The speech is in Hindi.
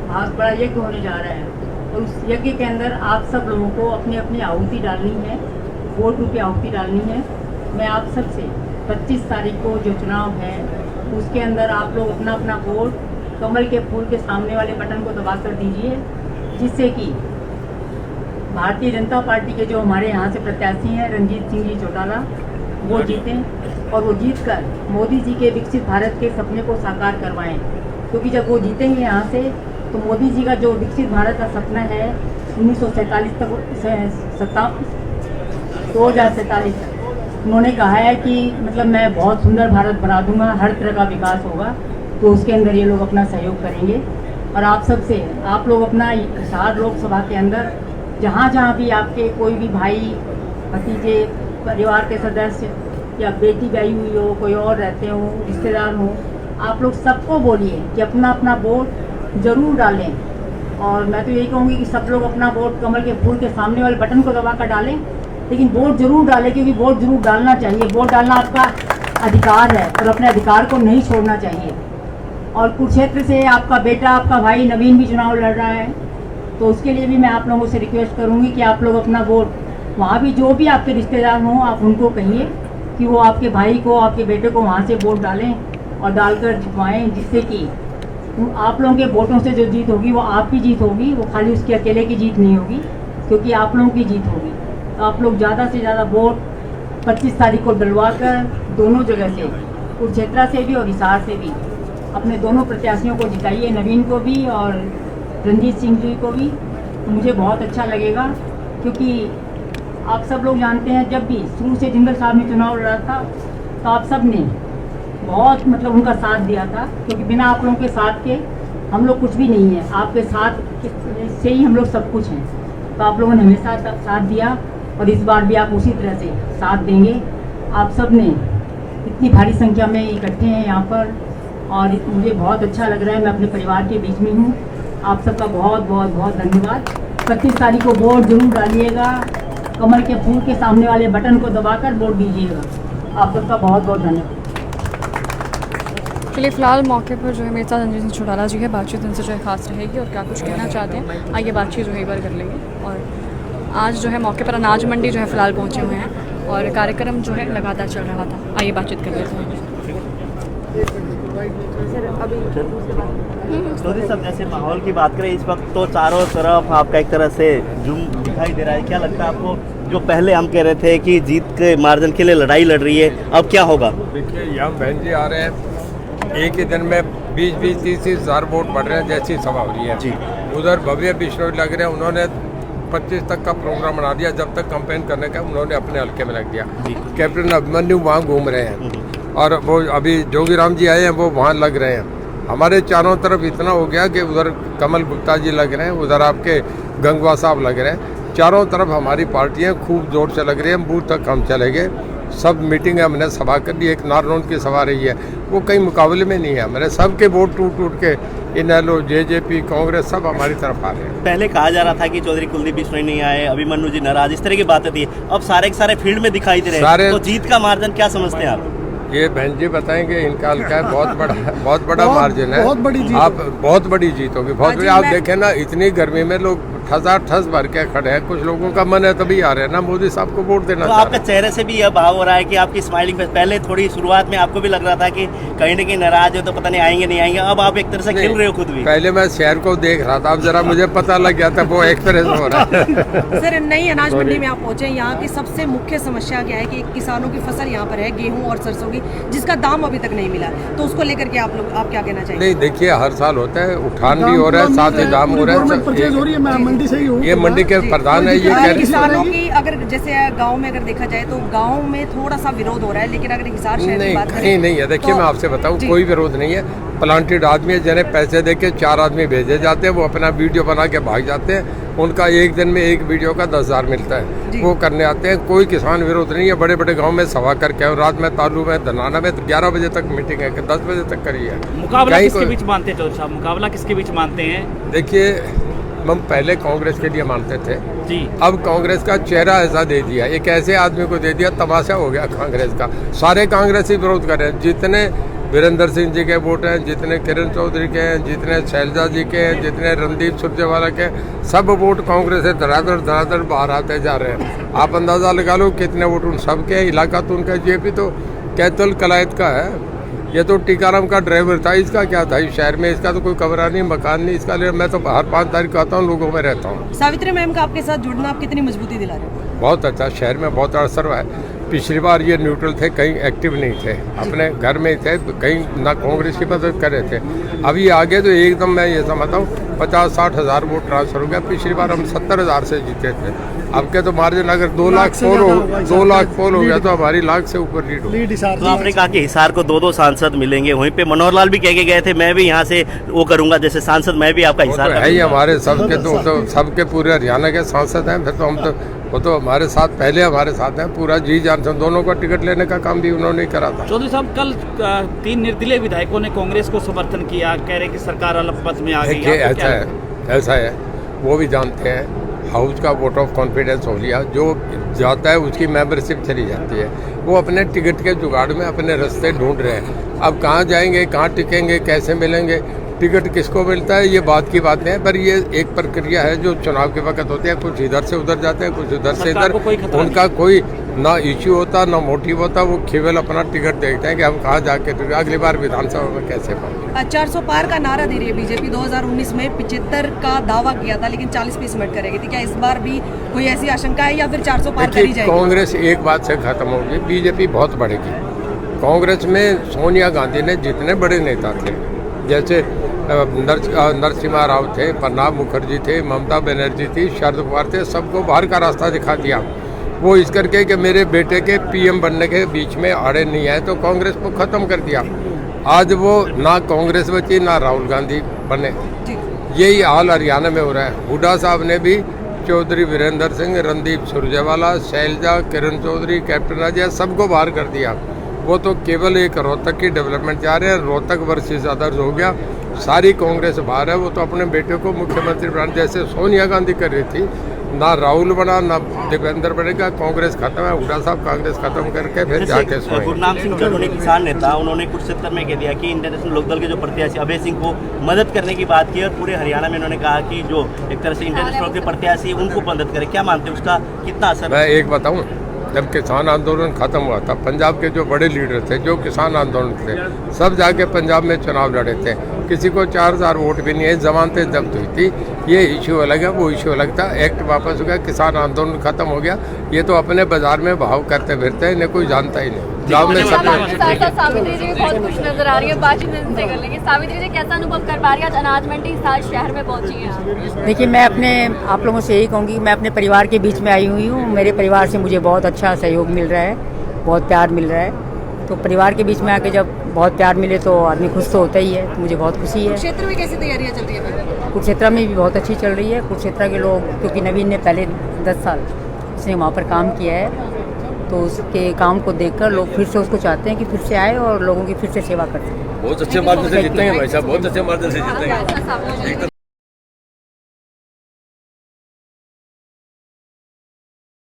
बहुत बड़ा यज्ञ होने जा रहा है। तो उस यज्ञ के अंदर आप सब लोगों को अपनी अपनी आहुति डालनी है, वोट रूपी आहुति डालनी है। मैं आप सब से 25 तारीख को जो चुनाव है उसके अंदर आप लोग अपना अपना वोट कमल के फूल के सामने वाले बटन को दबा कर दीजिए, जिससे कि भारतीय जनता पार्टी के जो हमारे यहाँ से प्रत्याशी हैं रंजीत सिंह जी चौटाला, वो जीतें और वो जीत कर मोदी जी के विकसित भारत के सपने को साकार करवाएं। क्योंकि जब वो जीतेंगे यहाँ से तो मोदी जी का जो विकसित भारत का सपना है 1947 तक 2047 तक उन्होंने कहा है कि मतलब मैं बहुत सुंदर भारत बना दूंगा, हर तरह का विकास होगा। तो उसके अंदर ये लोग अपना सहयोग करेंगे। और आप सबसे आप लोग अपना हिसार लोकसभा के अंदर जहाँ जहाँ भी आपके कोई भी भाई भतीजे परिवार के सदस्य या बेटी ब्याही हुई हो, कोई और रहते हो, रिश्तेदार हो, आप लोग सबको बोलिए कि अपना अपना वोट ज़रूर डालें। और मैं तो यही कहूँगी कि सब लोग अपना वोट कमल के फूल के सामने वाले बटन को दबा कर डालें, लेकिन वोट ज़रूर डालें, क्योंकि वोट ज़रूर डालना चाहिए। वोट डालना आपका अधिकार है और अपने अधिकार को नहीं छोड़ना चाहिए। और कुरुक्षेत्र से आपका बेटा, आपका भाई नवीन भी चुनाव लड़ रहा है, तो उसके लिए भी मैं आप लोगों से रिक्वेस्ट करूँगी कि आप लोग अपना वोट वहाँ भी जो भी आपके रिश्तेदार हों आप उनको कहिए कि वो आपके भाई को, आपके बेटे को वहाँ से वोट डालें और डालकर जितवाएँ, जिससे कि आप लोगों के वोटों से जो जीत होगी वो आपकी जीत होगी, वो खाली उसके अकेले की जीत नहीं होगी, क्योंकि आप लोगों की जीत होगी। तो आप लोग ज़्यादा से ज़्यादा वोट 25 तारीख को डलवा कर दोनों जगह से, कुरुक्षेत्र से भी और हिसार से भी, अपने दोनों प्रत्याशियों को जिताइए, नवीन को भी और रंजीत सिंह जी को भी। तो मुझे बहुत अच्छा लगेगा, क्योंकि आप सब लोग जानते हैं जब भी शुरू से जिंदल साहब ने चुनाव लड़ा था तो आप सब ने बहुत मतलब उनका साथ दिया था, क्योंकि बिना आप लोगों के साथ के हम लोग कुछ भी नहीं है। आपके साथ से ही हम लोग सब कुछ हैं। तो आप लोगों ने हमेशा साथ दिया और इस बार भी आप उसी तरह से साथ देंगे। आप सब ने इतनी भारी संख्या में इकट्ठे हैं यहाँ पर और मुझे बहुत अच्छा लग रहा है। मैं अपने परिवार के बीच में हूँ। आप सबका बहुत बहुत बहुत धन्यवाद। 25 तारीख को वोट जरूर डालिएगा, कमल के फूल के सामने वाले बटन को दबाकर वोट दीजिएगा। आप सबका बहुत बहुत धन्यवाद। चलिए फिलहाल मौके पर जो है मेरे साथ रंजीत सिंह चौटाला जी है, बातचीत उनसे जो है खास रहेगी और क्या कुछ कहना चाहते हैं आइए बातचीत जो है एक बार कर लेंगे। और आज जो है मौके पर अनाज मंडी जो है फिलहाल पहुँचे हुए हैं और कार्यक्रम जो है लगातार चल रहा था। आइए बातचीत कर लेते हैं। चौधरी साहब, जैसे माहौल की बात करें इस वक्त तो चारों तरफ आपका एक तरह से जुम दिखाई दे रहा है। क्या लगता है आपको, जो पहले हम कह रहे थे कि जीत के मार्जिन के लिए लड़ाई लड़ रही है, अब क्या होगा? देखिए यहाँ बहन जी आ रहे हैं, एक ही दिन में 20-30 हज़ार वोट बढ़ रहे हैं जैसी सभा हो रही है जी। उधर भव्य बिश्नोई लग रहे हैं, उन्होंने 25 तक का प्रोग्राम बना दिया। जब तक कैंपेन करने का उन्होंने अपने हल्के में लग दिया। कैप्टन अभिमन्यु वहाँ घूम रहे हैं और वो अभी जोगीराम जी आए हैं, वो वहाँ लग रहे हैं। हमारे चारों तरफ इतना हो गया कि उधर कमल गुप्ता जी लग रहे हैं, उधर आपके गंगवा साहब लग रहे हैं। चारों तरफ हमारी पार्टियां खूब जोर से लग रही हैं। बूथ तक हम चले गए, सब मीटिंग हमने सभा कर ली। एक नारनौल की सभा रही है, वो कई मुकाबले में नहीं है। हमारे सबके वोट टूट टूट के इनेलो, जेजेपी, कांग्रेस सब हमारी तरफ आ रहे हैं। पहले कहा जा रहा था कि चौधरी कुलदीप बिश्नोई नहीं आए, अभिमन्यु जी नाराज, इस तरह की बातें थी। अब सारे के सारे फील्ड में दिखाई दे रहे हैं, तो जीत का मार्जिन क्या समझते हैं आप? ये बहन जी बताएंगे, इनका हल्का है, बहुत बड़ा मार्जिन है। बहुत बड़ी जीत, आप बहुत बड़ी जीत होगी, बहुत बड़ी। आप देखें ना, इतनी गर्मी में लोग ठस भर के खड़े हैं। कुछ लोगों का मन है तभी आ रहे हैं ना, मोदी साहब को वोट देना। तो आपके चेहरे से भी यह भाव हो रहा है कि आपकी स्माइलिंग पे पहले थोड़ी शुरुआत में आपको भी लग रहा था कि कहीं न कहीं नाराज है, तो पता नहीं आएंगे नहीं आएंगे। अब आप एक तरह से खेल रहे हो खुद भी। पहले मैं शहर को देख रहा था, अब जरा मुझे पता लग गया था वो एक्सप्रेस हो रहा है। सर, नई अनाज मंडी में आप पहुंचे, यहाँ की सबसे मुख्य समस्या क्या है कि किसानों की फसल यहाँ पर है गेहूँ और सरसों की, जिसका दाम अभी तक नहीं मिला। तो उसको लेकर के आप क्या कहना चाहिए? नहीं, देखिए हर साल होता है, उठान भी हो रहा है, साथ ही दाम हो रहा है। मंडी से ही हो, ये मंडी के प्रधान है। ये किसानों की अगर जैसे गांव में अगर देखा जाए तो गांव में थोड़ा सा विरोध हो रहा है, लेकिन अगर हिसार शहर की बात करें नहीं है। देखिए मैं आपसे बताऊं, कोई विरोध नहीं है। प्लांटेड आदमी है, जिन्हें पैसे देके 4 आदमी भेजे जाते हैं, वो अपना वीडियो बना के भाग जाते हैं। उनका एक दिन में एक वीडियो का 10,000 मिलता है, वो करने आते हैं। कोई किसान विरोध नहीं है। बड़े बड़े गांव में सभा करके और रात में तालू में धनाना में 11 बजे तक मीटिंग है, 10 बजे तक करी है। मुकाबला किसके बीच मानते हैं साहब? मुकाबला किसके बीच मानते हैं? देखिए हम पहले कांग्रेस के लिए मानते थे जी, अब कांग्रेस का चेहरा ऐसा दे दिया, एक ऐसे आदमी को दे दिया, तमाशा हो गया कांग्रेस का। सारे कांग्रेसी विरोध कर रहे हैं, जितने वीरेंद्र सिंह जी के वोट हैं, जितने किरण चौधरी के हैं, जितने शैलजा जी के हैं, जितने रणदीप सुरजेवाला के हैं, सब वोट कांग्रेस से धड़ाधड़ बाहर आते जा रहे हैं। आप अंदाज़ा लगा लो कितने वोट उन सब के। इलाका तो उनका जेपी तो कैतल कलायत का है, ये तो टीकाराम का ड्राइवर था, इसका क्या था इस शहर में, इसका तो कोई कमरा नहीं, मकान नहीं, इसका लिए मैं तो हर 5 तारीख को आता हूँ, लोगों में रहता हूँ। सावित्री मैम का आपके साथ जुड़ना आप कितनी मजबूती दिला रहे हैं? बहुत अच्छा, शहर में बहुत असर हुआ है। पिछली बार ये न्यूट्रल थे, कहीं एक्टिव नहीं थे, अपने घर में थे, कहीं ना कांग्रेस की मदद कर रहे थे। अभी आगे तो एकदम मैं ये समझता हूँ 50-60 हज़ार वोट ट्रांसफर हो गया। पिछली बार हम 70,000 से जीते थे, अब के तो मार्जिन अगर 2 लाख पोल हो गया तो हमारी लाख से ऊपर लीड हो। तो आपने कहा कि हिसार को 2 सांसद मिलेंगे, वहीं पे मनोहर लाल भी कह के गए थे मैं भी यहाँ से वो करूंगा जैसे सांसद, मैं भी आपका हिसार है ही हमारे सबके, तो सबके पूरे हरियाणा के सांसद हैं। फिर तो हम तो वो तो हमारे साथ पहले हमारे साथ हैं, पूरा जी जान से दोनों को टिकट लेने का काम भी उन्होंने करा था। चौधरी साहब, कल 3 निर्दलीय विधायकों ने कांग्रेस को समर्थन किया, कह रहे कि सरकार अलग पथ में आ गई। ऐसा है, वो भी जानते हैं, हाउस का वोट ऑफ कॉन्फिडेंस हो लिया, जो जाता है उसकी मेंबरशिप चली जाती है। वो अपने टिकट के जुगाड़ में अपने रास्ते ढूंढ रहे हैं। अब कहाँ जाएंगे, कहाँ टिकेंगे, कैसे मिलेंगे, टिकट किसको मिलता है, ये बात की बात नहीं है, पर ये एक प्रक्रिया है जो चुनाव के वक्त होती है। कुछ इधर से उधर जाते हैं, कुछ उधर से इधर, उनका कोई ना इश्यू होता ना मोटिव होता, वो केवल अपना टिकट देखते हैं कि हम कहाँ जाके अगली बार विधानसभा में कैसे पाएंगे। 400 पार का नारा दे रही है बीजेपी। 2019 में 75 का दावा किया था, लेकिन 40% मिनट करेगी थी। क्या इस बार भी कोई ऐसी आशंका है या फिर 400 पार करी जाएगी? कांग्रेस एक बात से खत्म होगी, बीजेपी बहुत बढ़ेगी। कांग्रेस में सोनिया गांधी ने जितने बड़े नेता थे, जैसे नरसिम्हा राव थे, प्रणब मुखर्जी थे, ममता बनर्जी थी, शरद पवार थे, सबको बाहर का रास्ता दिखा दिया। वो इस करके कि मेरे बेटे के पीएम बनने के बीच में आड़े नहीं आए, तो कांग्रेस को ख़त्म कर दिया। आज वो ना कांग्रेस बची ना राहुल गांधी बने। यही हाल हरियाणा में हो रहा है। हुड्डा साहब ने भी चौधरी वीरेंद्र सिंह, रणदीप सुरजेवाला, शैलजा, किरण चौधरी, कैप्टन अजय सबको बाहर कर दिया। वो तो केवल एक रोहतक की डेवलपमेंट चाह रहे हैं, रोहतक वर्सेस अदर्स हो गया, सारी कांग्रेस बाहर है। वो तो अपने बेटे को मुख्यमंत्री बनाने, जैसे सोनिया गांधी कर रही थी, ना राहुल बना ना देवेंद्र बनेगा। कांग्रेस खत्म है, हुड्डा साहब कांग्रेस खत्म करके फिर जाके सोएंगे। गुरनाम सिंह जलोनी किसान नेता, उन्होंने कुरुक्षेत्र में कह दिया कि इंटरनेशनल लोकदल के जो प्रत्याशी अभय सिंह को मदद करने की बात की, और पूरे हरियाणा में उन्होंने कहा कि जो एक तरह से इंटरनेशनल के प्रत्याशी उनको मदद करे। क्या मानते हैं उसका कितना असर? मैं एक बताऊँ, जब किसान आंदोलन खत्म हुआ था, पंजाब के जो बड़े लीडर थे, जो किसान आंदोलन थे, सब जाके पंजाब में चुनाव लड़े थे। किसी को 4000 वोट भी नहीं है, जमानतें जब्त हुई थी। ये इशू अलग है, वो इशू अलग था। एक्ट वापस हो गया, किसान आंदोलन खत्म हो गया। ये तो अपने बाजार में भाव करते फिरते हैं, इन्हें कोई जानता ही नहीं। गाँव में सब सावित्री जी बहुत खुश नजर आ रही है, बातचीत इनसे कर लेंगे। सावित्री जी, कैसा अनुभव कर पा रही है? आज अनाज मंडी हिसार शहर में पहुंची है। देखिए, मैं अपने आप लोगों से यही कहूँगी, मैं अपने परिवार के बीच में आई हुई हूँ। मेरे परिवार से मुझे बहुत अच्छा सहयोग मिल रहा है, बहुत प्यार मिल रहा है। तो परिवार के बीच में आके जब बहुत प्यार मिले तो आदमी खुश तो होता ही है, तो मुझे बहुत खुशी है। क्षेत्र में कैसी तैयारियां चल रही है? कुरुक्षेत्र में भी बहुत अच्छी चल रही है। कुरुक्षेत्र के लोग, क्योंकि नवीन ने पहले 10 साल उसने वहाँ पर काम किया है, तो उसके काम को देखकर लोग फिर से उसको चाहते हैं कि फिर से आए और लोगों की फिर से सेवा करते हैं। बहुत अच्छे मार्जिन से जीतेंगे भाई साहब, बहुत अच्छे मार्जिन से जीतेंगे।